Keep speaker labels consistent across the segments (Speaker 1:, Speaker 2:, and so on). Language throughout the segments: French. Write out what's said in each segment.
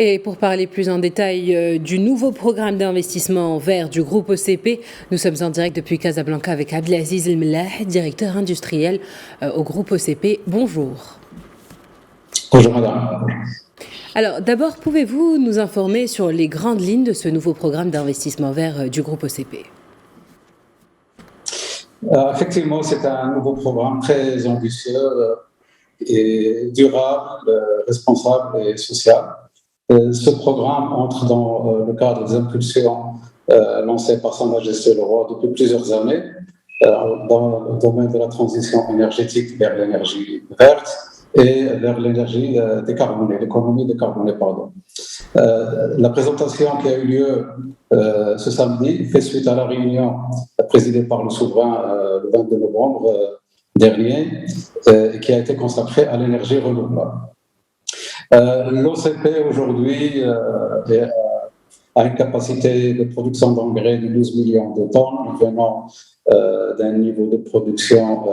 Speaker 1: Et pour parler plus en détail du nouveau programme d'investissement vert du groupe OCP, nous sommes en direct depuis Casablanca avec Abdelaziz El Mellah, directeur industriel au groupe OCP. Bonjour.
Speaker 2: Bonjour madame.
Speaker 1: Alors d'abord, pouvez-vous nous informer sur les grandes lignes de ce nouveau programme d'investissement vert du groupe OCP?
Speaker 2: Effectivement, c'est un nouveau programme très ambitieux et durable, responsable et social. Ce programme entre dans le cadre des impulsions lancées par Sa Majesté le Roi depuis plusieurs années dans le domaine de la transition énergétique vers l'énergie verte et vers l'énergie décarbonée, l'économie décarbonée, pardon. La présentation qui a eu lieu ce samedi fait suite à la réunion présidée par le souverain le 22 novembre dernier qui a été consacrée à l'énergie renouvelable. L'OCP aujourd'hui a une capacité de production d'engrais de 12 millions de tonnes venant d'un niveau de production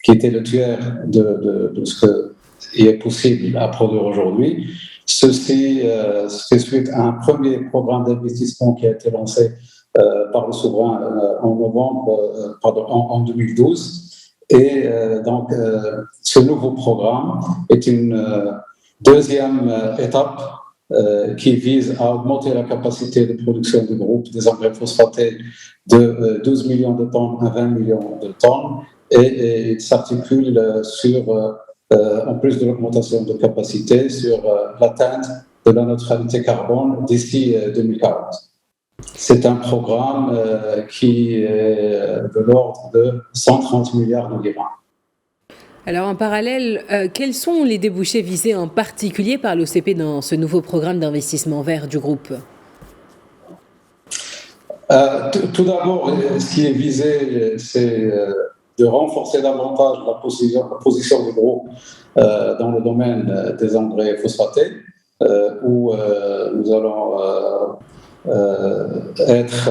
Speaker 2: qui était le tiers de ce qui est possible à produire aujourd'hui. Ceci fait suite à un premier programme d'investissement qui a été lancé par le souverain en 2012. Et donc, ce nouveau programme est une deuxième étape qui vise à augmenter la capacité de production du groupe des engrais phosphatés de 12 millions de tonnes à 20 millions de tonnes et s'articule sur, en plus de l'augmentation de capacité, sur l'atteinte de la neutralité carbone d'ici 2040. C'est un programme qui est de l'ordre de 130 milliards de dirhams.
Speaker 1: Alors en parallèle, quels sont les débouchés visés en particulier par l'OCP dans ce nouveau programme d'investissement vert du groupe?
Speaker 2: Tout d'abord, ce qui est visé, c'est de renforcer davantage la position du groupe dans le domaine des engrais phosphatés, où nous allons être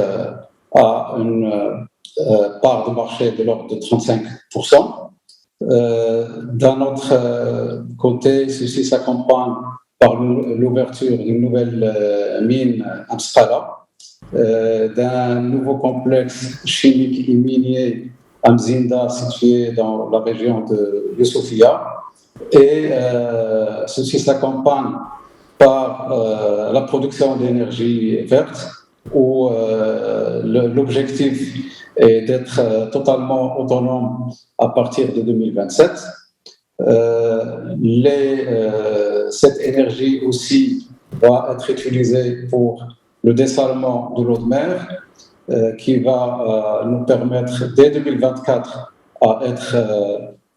Speaker 2: à une part de marché de l'ordre de 35%. D'un autre côté, ceci s'accompagne par l'ouverture d'une nouvelle mine à Mskhara, d'un nouveau complexe chimique et minier à Mzinda, situé dans la région de Youssoufia. Et ceci s'accompagne par la production d'énergie verte, où l'objectif est d'être totalement autonome à partir de 2027. Cette énergie aussi va être utilisée pour le dessalement de l'eau de mer, qui va nous permettre dès 2024 à être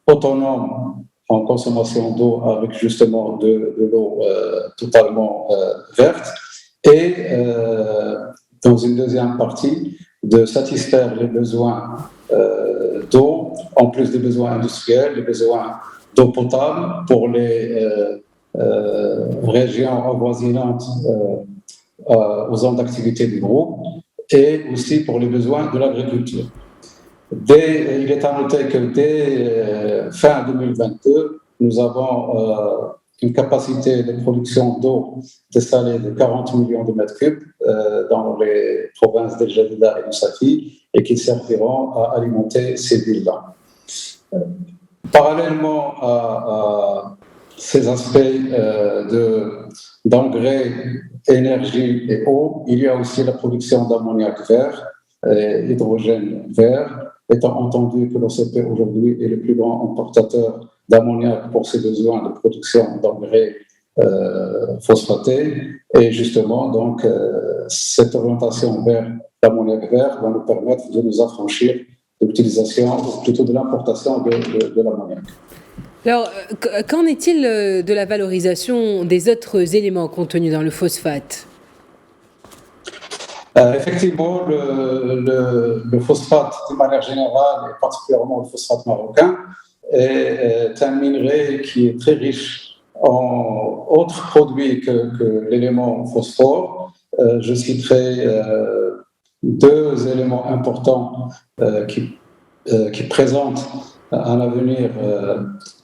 Speaker 2: autonome en consommation d'eau avec justement de l'eau totalement verte, et dans une deuxième partie de satisfaire les besoins d'eau, en plus des besoins industriels, les besoins d'eau potable pour les régions avoisinantes aux zones d'activité du groupe, et aussi pour les besoins de l'agriculture. Il est à noter que dès fin 2022, nous avons une capacité de production d'eau dessalée de 40 millions de mètres cubes dans les provinces d'El Jadida et du Safi, et qui serviront à alimenter ces villes-là. Parallèlement à ces aspects d'engrais, énergie et eau, il y a aussi la production d'ammoniac vert et hydrogène vert, étant entendu que l'OCP aujourd'hui est le plus grand importateur d'ammoniac pour ses besoins de production d'engrais phosphatés. Et justement, donc, cette orientation vers l'ammoniac vert va nous permettre de nous affranchir de l'utilisation, ou plutôt de l'importation de l'ammoniac.
Speaker 1: Alors, qu'en est-il de la valorisation des autres éléments contenus dans le phosphate?
Speaker 2: Effectivement, le phosphate, de manière générale, et particulièrement le phosphate marocain, est un minerai qui est très riche en autres produits que l'élément phosphore. Je citerai deux éléments importants qui présentent un avenir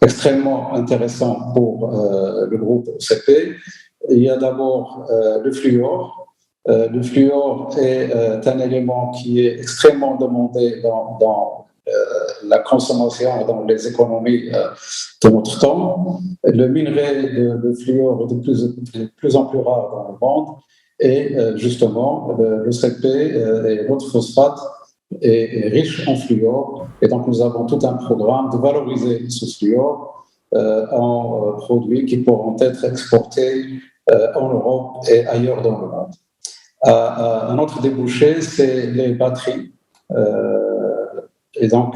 Speaker 2: extrêmement intéressant pour le groupe OCP. Il y a d'abord le fluor. Le fluor est un élément qui est extrêmement demandé dans la consommation, dans les économies de notre temps. Le minerai de fluor est de plus en plus rare dans le monde et justement, le CP et l'autre phosphate est riche en fluor. Et donc, nous avons tout un programme de valoriser ce fluor en produits qui pourront être exportés en Europe et ailleurs dans le monde. Un autre débouché, c'est les batteries. Et donc,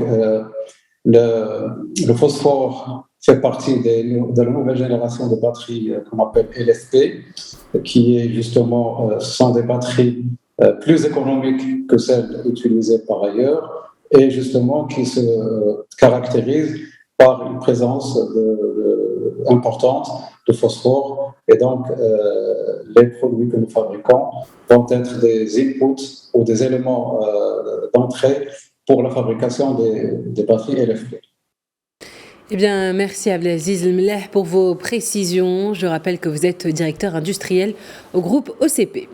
Speaker 2: le phosphore fait partie de la nouvelle génération de batteries qu'on appelle LFP, qui est justement, ce sont des batteries plus économiques que celles utilisées par ailleurs et justement qui se caractérisent par une présence importante de phosphore. Et donc, les produits que nous fabriquons vont être des inputs ou des éléments d'entrée pour la fabrication des batteries LFP.
Speaker 1: Eh bien, merci Abdelaziz Elmleh pour vos précisions. Je rappelle que vous êtes directeur industriel au groupe OCP.